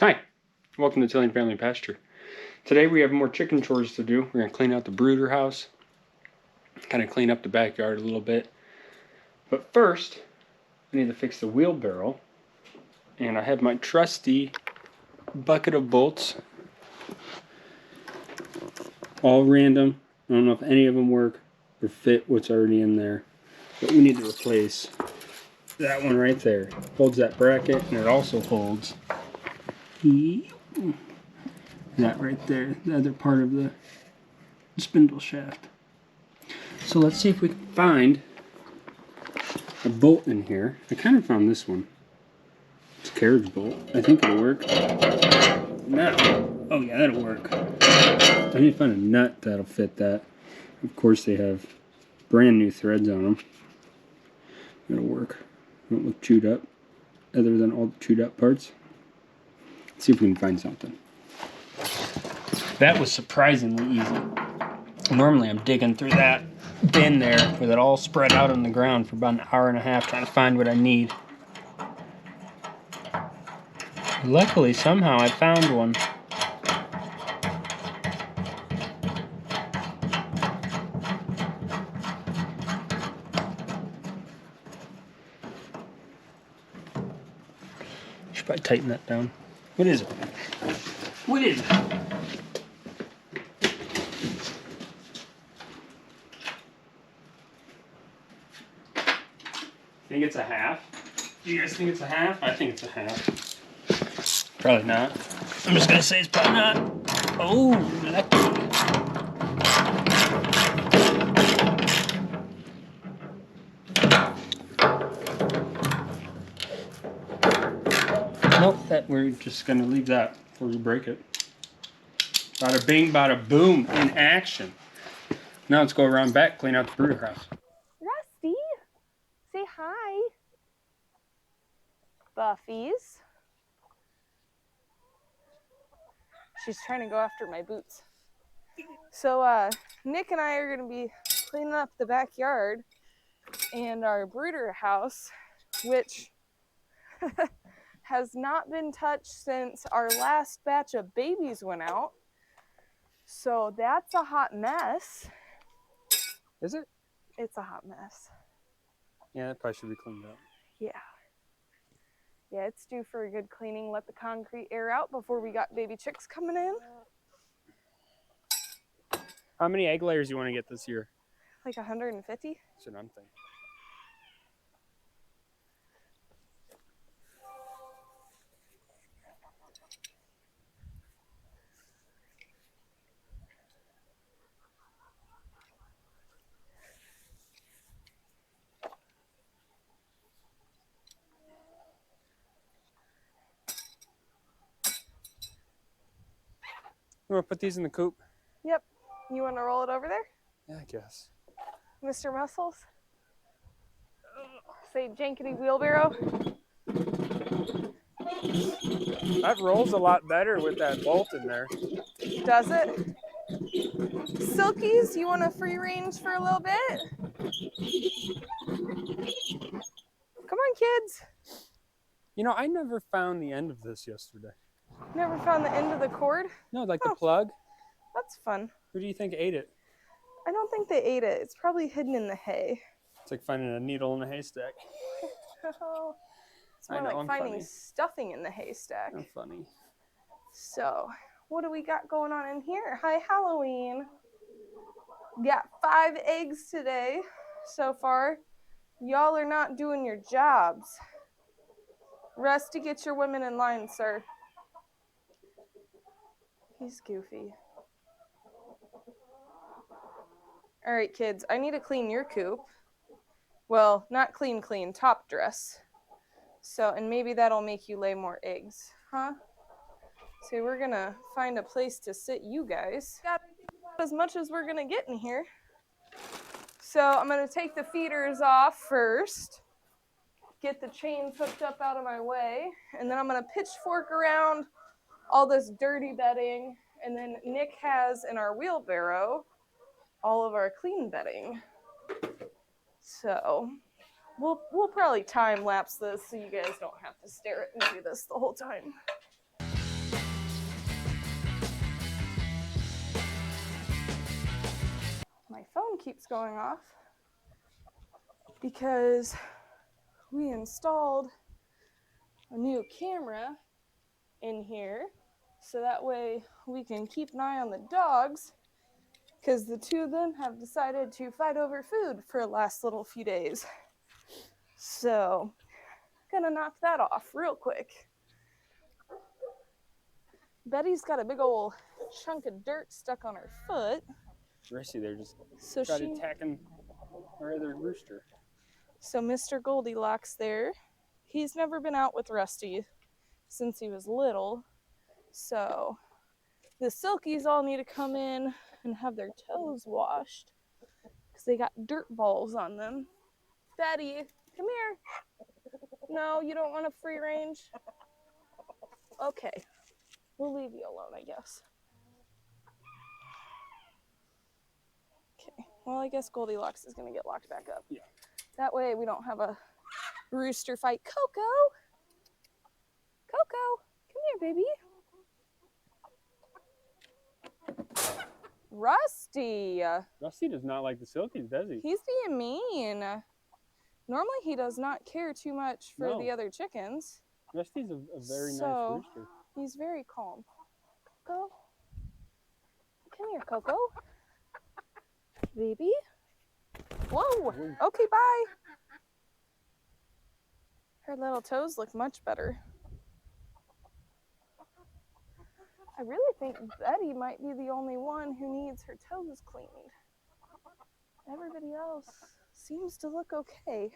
Hi, welcome to Italian Family Pasture. Today we have more chicken chores to do. We're going to clean out the brooder house, kind of clean up the backyard a little bit. But first, I need to fix the wheelbarrow. And I have my trusty bucket of bolts. All random. I don't know if any of them work or fit what's already in there. But we need to replace that one right there. Holds that bracket, and it also holds that right there, the other part of the spindle shaft. So let's see if we can find a bolt in here. I kind of found this one. It's a carriage bolt. I think it'll work. No. Oh yeah, that'll work. I need to find a nut that'll fit that. Of course they have brand new threads on them. It'll work. Don't look chewed up, other than all the chewed up parts. Let's see if we can find something. That was surprisingly easy. Normally I'm digging through that bin there with it all spread out on the ground for about an hour and a half trying to find what I need. Luckily, somehow I found one. Should probably tighten that down. What is it? What is it? Think it's a half? Do you guys think it's a half? I think it's a half. Probably not. I'm just gonna say it's probably not. Oh, lucky. Nope, we're just gonna leave that before we break it. Bada bing, bada boom, in action. Now let's go around back, clean out the brooder house. Rusty, say hi. Buffies. She's trying to go after my boots. So Nick and I are going to be cleaning up the backyard and our brooder house, which has not been touched since our last batch of babies went out. So that's a hot mess. Is it? It's a hot mess. Yeah, that probably should be cleaned up. Yeah. Yeah, it's due for a good cleaning. Let the concrete air out before we got baby chicks coming in. How many egg layers do you want to get this year? Like 150. That's what I'm thinking. You want to put these in the coop? Yep. You want to roll it over there? Yeah, I guess. Mr. Muscles? Say jankety wheelbarrow. That rolls a lot better with that bolt in there. Does it? Silkies, you want to free range for a little bit? Come on, kids. You know, I never found the end of this yesterday. Never found the end of the cord? No, like the plug. That's fun. Who do you think ate it? I don't think they ate it. It's probably hidden in the hay. It's like finding a needle in a haystack. Oh, it's more like finding stuffing in the haystack. I'm funny. So, what do we got going on in here? Hi, Halloween. Got 5 eggs today so far. Y'all are not doing your jobs. Rusty, get your women in line, sir. He's goofy. All right, kids, I need to clean your coop. Well, not clean, top dress. So, and maybe that'll make you lay more eggs, huh? So we're gonna find a place to sit you guys. Got as much as we're gonna get in here. So I'm gonna take the feeders off first, get the chains hooked up out of my way, and then I'm gonna pitchfork around all this dirty bedding, and then Nick has in our wheelbarrow all of our clean bedding. So we'll probably time lapse this so you guys don't have to stare at me do this the whole time. my phone keeps going off because we installed a new camera in here so that way we can keep an eye on the dogs, because the two of them have decided to fight over food for the last little few days. So, gonna knock that off real quick. Betty's got a big old chunk of dirt stuck on her foot. Rusty, they're just So attacking our other rooster. So Mr. Goldilocks there, he's never been out with Rusty since he was little. So the Silkies all need to come in and have their toes washed because they got dirt balls on them. Betty, come here. No, you don't want a free range? Okay, we'll leave you alone, I guess. Okay, well, I guess Goldilocks is going to get locked back up. Yeah. That way we don't have a rooster fight. Coco! Coco, come here, baby. Rusty! Rusty does not like the Silkies, does he? He's being mean. Normally he does not care too much for the other chickens. Rusty's a very nice rooster. He's very calm. Coco? Come here, Coco. Baby? Whoa! Okay, bye! Her little toes look much better. I really think Betty might be the only one who needs her toes cleaned. Everybody else seems to look okay.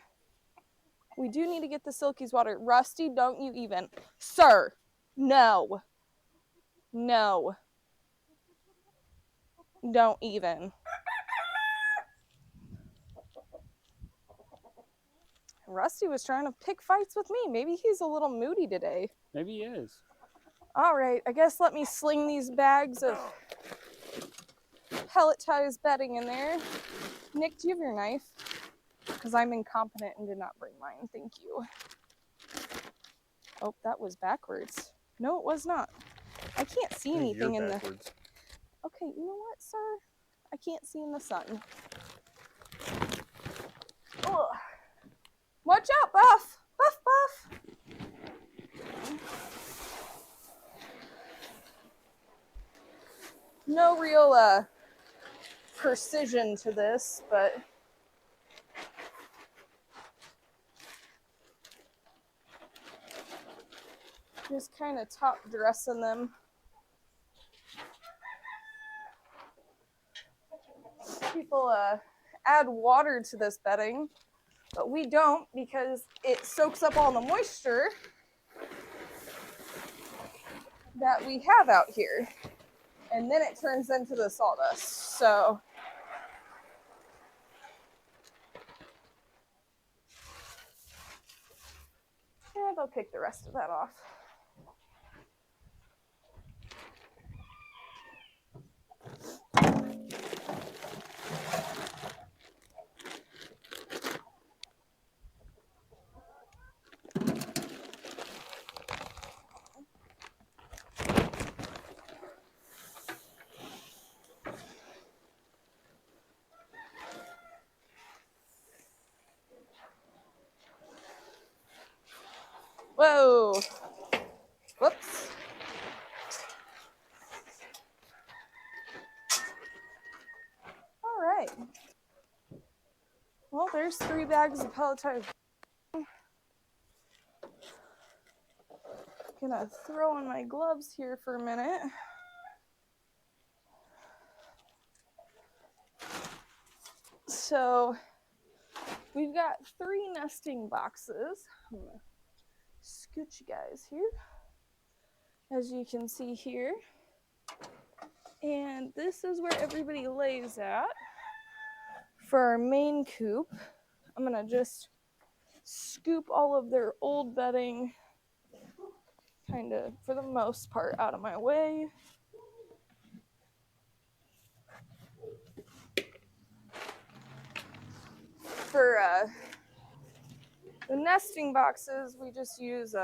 We do need to get the Silkies water. Rusty, don't you even. Sir, no. No. Don't even. Rusty was trying to pick fights with me. Maybe he's a little moody today. Maybe he is. All right, I guess let me sling these bags of pelletized bedding in there. Nick, do you have your knife? Because I'm incompetent and did not bring mine. Thank you. Oh, that was backwards. No, it was not. I can't see anything in the... Okay, you know what, sir? I can't see in the sun. Ugh. Watch out, Buff! Buff, Buff! No real precision to this, but just kind of top dressing them. People add water to this bedding, but we don't because it soaks up all the moisture that we have out here. And then it turns into the sawdust. So yeah, they'll pick the rest of that off. Whoa. Whoops. All right. Well, there's 3 bags of pelletized. Gonna throw on my gloves here for a minute. So we've got 3 nesting boxes. I'm gonna scoot you guys here, as you can see here. And this is where everybody lays at for our main coop. I'm gonna just scoop all of their old bedding, kind of for the most part, out of my way. For the nesting boxes, we just use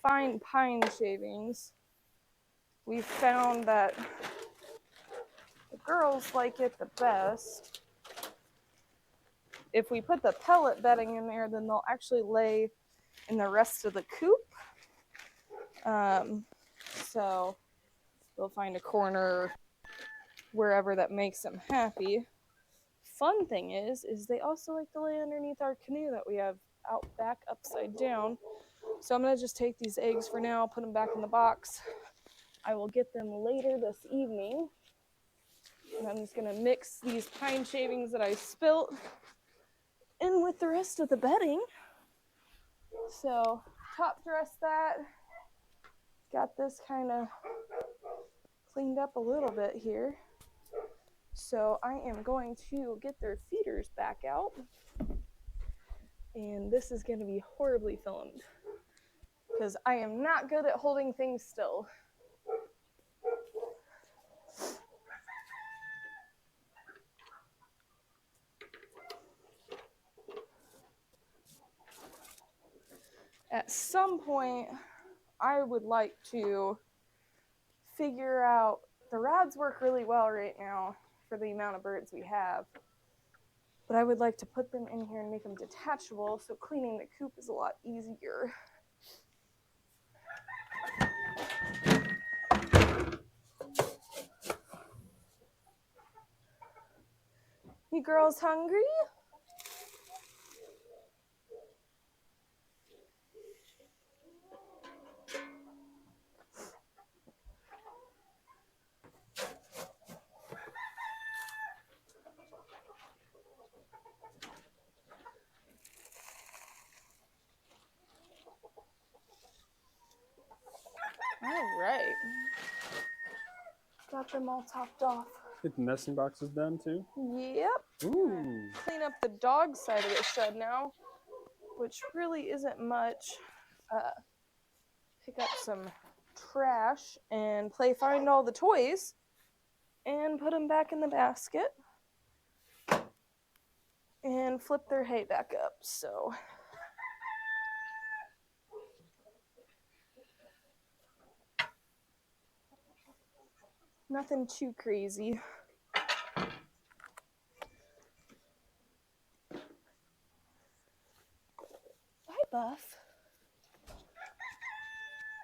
fine pine shavings. We found that the girls like it the best. If we put the pellet bedding in there, then they'll actually lay in the rest of the coop. So they'll find a corner wherever that makes them happy. Fun thing is they also like to lay underneath our canoe that we have out back upside down. So I'm going to just take these eggs for now, put them back in the box. I will get them later this evening. And I'm just going to mix these pine shavings that I spilt in with the rest of the bedding. So top dress that. Got this kind of cleaned up a little bit here. So I am going to get their feeders back out. And this is going to be horribly filmed because I am not good at holding things still. At some point, I would like to figure out, the rods work really well right now for the amount of birds we have, but I would like to put them in here and make them detachable so cleaning the coop is a lot easier. You girls hungry? All right. Got them all topped off. Get the nesting boxes done too? Yep. Ooh. Clean up the dog side of the shed now, which really isn't much. Pick up some trash and play find all the toys and put them back in the basket and flip their hay back up. So nothing too crazy. Hi, Buff.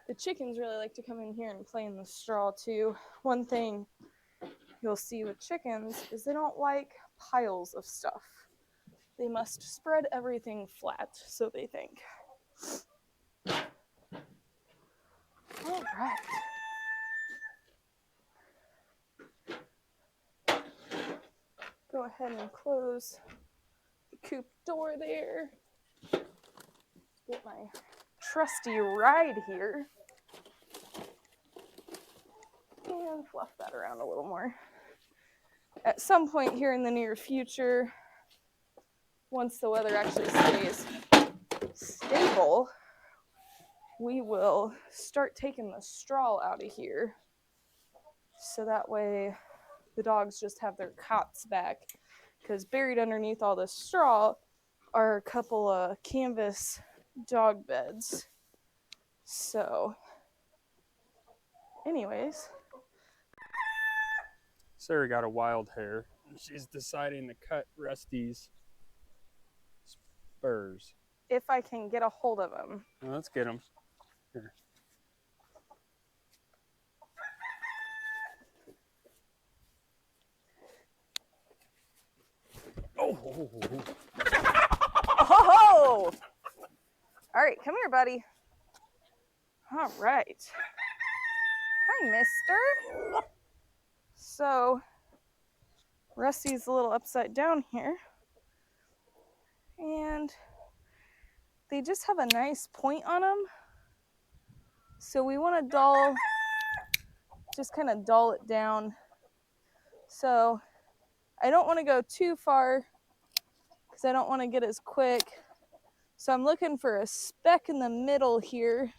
The chickens really like to come in here and play in the straw too. One thing you'll see with chickens is they don't like piles of stuff. They must spread everything flat, so they think. All right. Go ahead and close the coop door there. Get my trusty ride here. And fluff that around a little more. At some point here in the near future, once the weather actually stays stable, we will start taking the straw out of here. So that way the dogs just have their cots back. Because buried underneath all this straw are a couple of canvas dog beds. So, anyways. Sarah got a wild hair. She's deciding to cut Rusty's spurs. If I can get a hold of them. Well, let's get them. Here. Oh! Oh! All right, come here, buddy. All right. Hi, mister. So, Rusty's a little upside down here. And they just have a nice point on them. So we want to just kind of dull it down. So I don't want to go too far because I don't want to get as quick. So I'm looking for a speck in the middle here.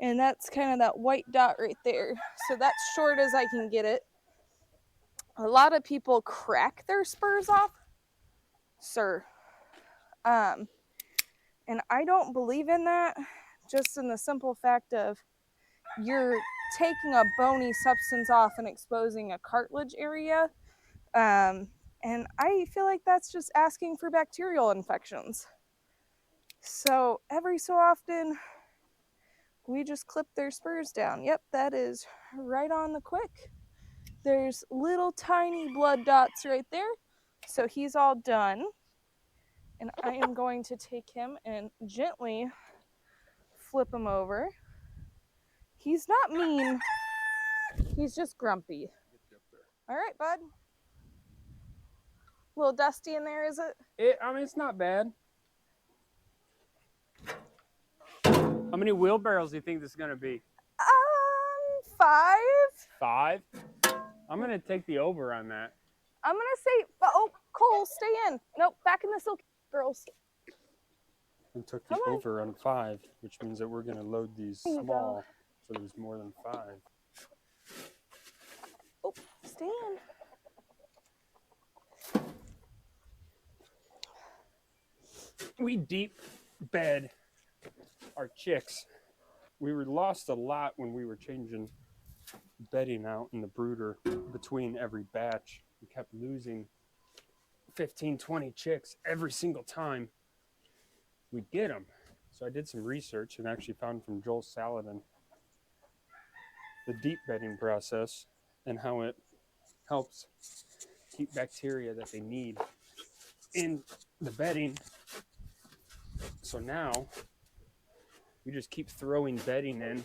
And that's kind of that white dot right there. So that's short as I can get it. A lot of people crack their spurs off, sir. And I don't believe in that, just in the simple fact of you're taking a bony substance off and exposing a cartilage area. And I feel like that's just asking for bacterial infections. So every so often, we just clip their spurs down. Yep, that is right on the quick. There's little tiny blood dots right there. So he's all done. And I am going to take him and gently flip him over. He's not mean, he's just grumpy. All right, bud. A little dusty in there, is it? I mean, it's not bad. How many wheelbarrows do you think this is gonna be? 5. 5? I'm gonna take the over on that. I'm gonna say, oh, Cole, stay in. Nope, back in the silk, girls. And took the over on 5, which means that we're gonna load these small, so there's more than 5. Oh, stay in. We deep bed our chicks. We were lost a lot when we were changing bedding out in the brooder between every batch. We kept losing 15, 20 chicks every single time we'd get them. So I did some research and actually found from Joel Saladin the deep bedding process and how it helps keep bacteria that they need in the bedding. So now we just keep throwing bedding in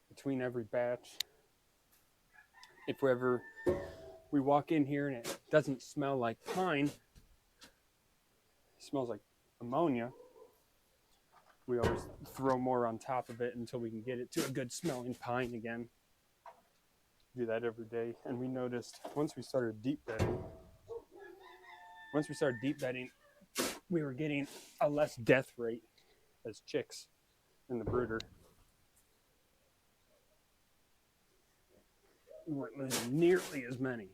between every batch. If we walk in here and it doesn't smell like pine, it smells like ammonia, we always throw more on top of it until we can get it to a good smelling pine again. Do that every day. And we noticed once we started deep bedding, we were getting a less death rate as chicks in the brooder. We weren't losing nearly as many.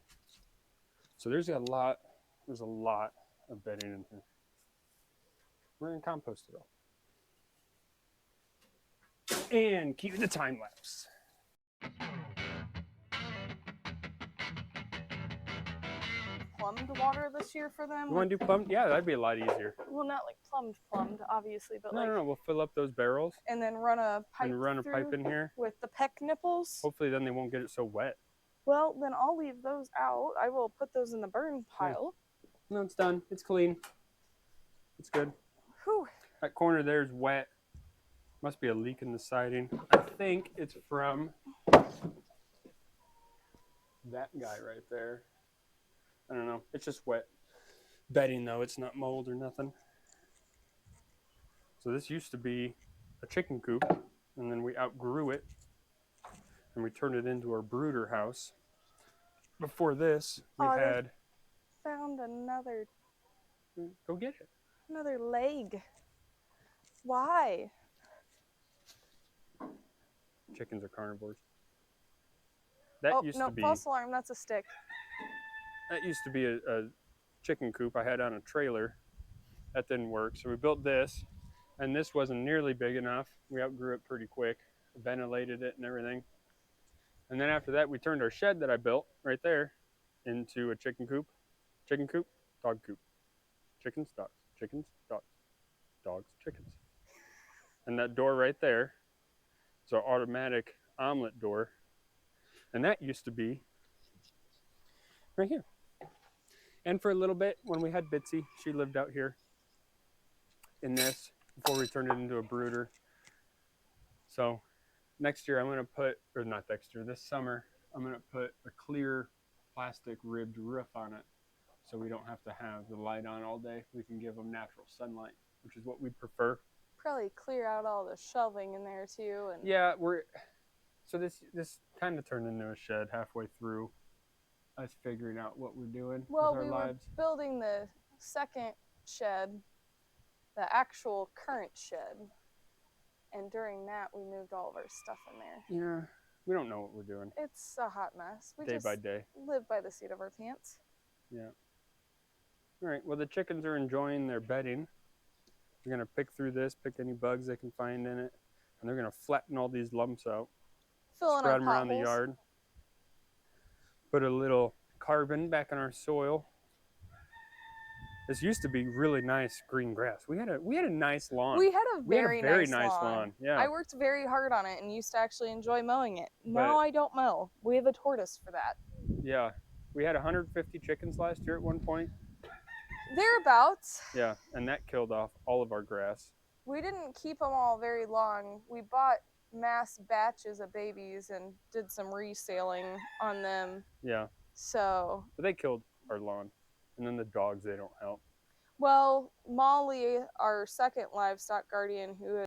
So there's a lot of bedding in here. We're gonna compost it all. And cue the time lapse. Plumbed water this year for them. You want to do plumbed? Yeah, that'd be a lot easier. Well, not like plumbed, obviously, but No. We'll fill up those barrels. And then run a pipe. And run a pipe in here with the peck nipples. Hopefully, then they won't get it so wet. Well, then I'll leave those out. I will put those in the burn pile. Yeah. No, it's done. It's clean. It's good. Whew. That corner there is wet. Must be a leak in the siding. I think it's from that guy right there. I don't know. It's just wet bedding though. It's not mold or nothing. So this used to be a chicken coop, and then we outgrew it and we turned it into our brooder house. Before this, we had found another. Go get it. Another leg. Why? Chickens are carnivores. That used to be. False alarm. That's a stick. That used to be a chicken coop I had on a trailer. That didn't work. So we built this, and this wasn't nearly big enough. We outgrew it pretty quick, ventilated it and everything. And then after that, we turned our shed that I built right there into a chicken coop. Chicken coop, dog coop. Chickens, dogs. Chickens, dogs. Dogs, chickens. And that door right there is our automatic omelet door. And that used to be right here. And for a little bit, when we had Bitsy, she lived out here in this before we turned it into a brooder. So next year I'm going to put, or not next year, this summer, I'm going to put a clear plastic ribbed roof on it so we don't have to have the light on all day. We can give them natural sunlight, which is what we prefer. Probably clear out all the shelving in there too. And yeah, so this kind of turned into a shed halfway through us figuring out what we're doing with our lives. Were building the second shed, the actual current shed, and during that we moved all of our stuff in there. Yeah, we don't know what we're doing. It's a hot mess. We day just by day live by the seat of our pants. Yeah. All right, well, the chickens are enjoying their bedding. We're gonna pick through this, pick any bugs they can find in it. And they're going to flatten all these lumps out, Fill in our spread them around the potholes. yard, put a little carbon back in our soil. This used to be really nice green grass. We had a nice lawn. We had a We had a very, very nice lawn. lawn. Yeah. I worked very hard on it and used to actually enjoy mowing it. Now But- I don't mow. We have a tortoise for that. Yeah. We had 150 chickens last year at one point. Thereabouts. Yeah, and that killed off all of our grass. We didn't keep them all very long. We bought mass batches of babies and did some reselling on them. Yeah. So, But they killed our lawn. And then the dogs, they don't help. well, Molly, our second livestock guardian, who